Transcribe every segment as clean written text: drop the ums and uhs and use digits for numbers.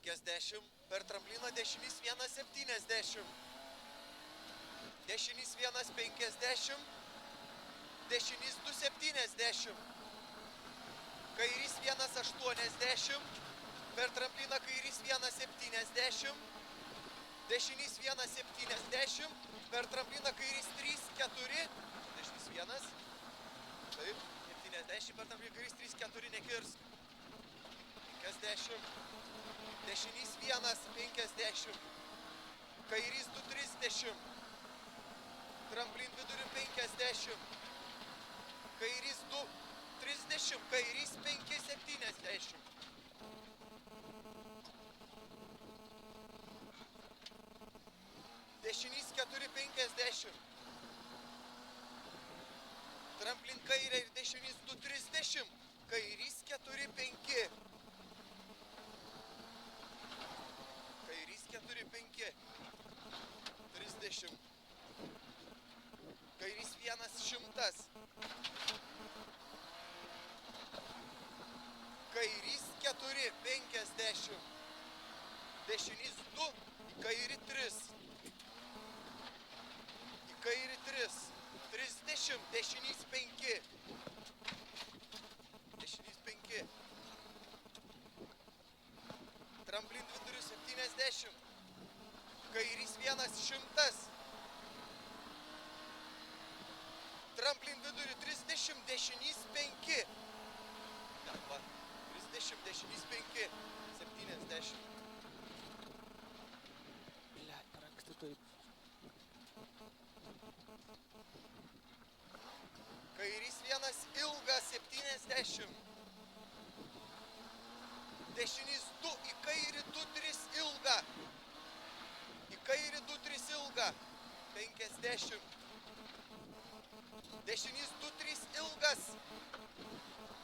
50, per trampliną dešinys 1,70, dešinys 1,50, dešinys 2,70, kairys 1,80, per trampliną kairys 1,70, dešinys 1,70, per trampliną kairys 3,4, dešinys 1, taip, 70, per trampliną kairys 3,4, nekirsk, 50, dešinys 1,50, kairys 2,30, tramplin vidurių 50, kairys 2,30, kairys 5,70. Dešinys 4,50, tramplin kairė ir dešinys 2,30, kairys 4,5, kairys 4,5, 30, kairys 1,100, kairys 4,50, dešinys 2, į kairį 3, į kairį 3, 30, dešinys 5, dešinys 5, tramplin vidurių 70, kairys 1,100, tramplin vidurių 30, dešinys 5, va, 30, dešinys 5, 70. Блядь, per anksti taip. Kairys 1 ilgas 70, dešinys 2, į kairį 2,3 ilga, į kairį 2,3 ilga, 50, dešinys 2,3 ilgas,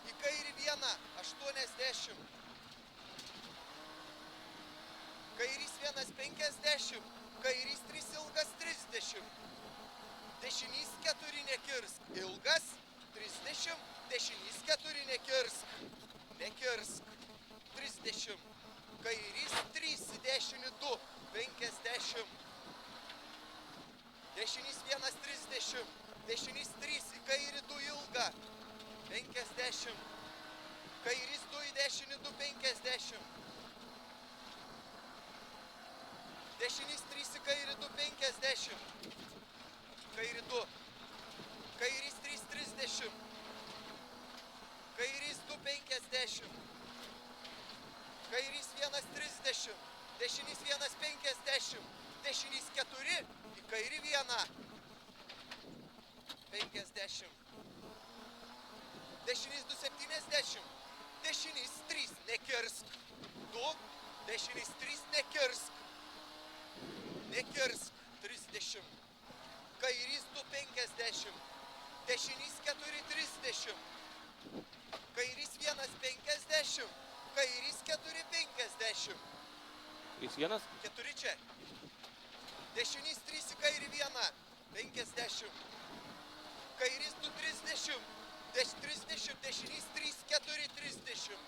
į kairį 1, 80, kairys 1,50, kairys 3 ilgas 30, dešinys 4 nekirsk, ilgas 30, dešinys 4 nekirsk, nekirsk, 30, kairys 3, dešinį 2, 50, dešinys 1,30, dešinys 3, į kairį 2 ilga, 50, kairys 2, į dešinį 2, 50, dešinys 3, į kairį 2, 50, kairį 2, kairys 3, 30, kairys 2, 50, kairys 1,30, dešinys 1,50, dešinys 4, į kairį 1, 50, dešinys 2,70, dešinys 3, nekirsk, 2, dešinys 3, nekirsk, nekirsk, 30, kairys 2,50, dešinys 4,30, kairys 1,50, kairys 4,50, Jis vienas? 4 čia, dešinys 3 į kairį 1, 50, kairys 2,30, 30, dešinys 3, 4,30,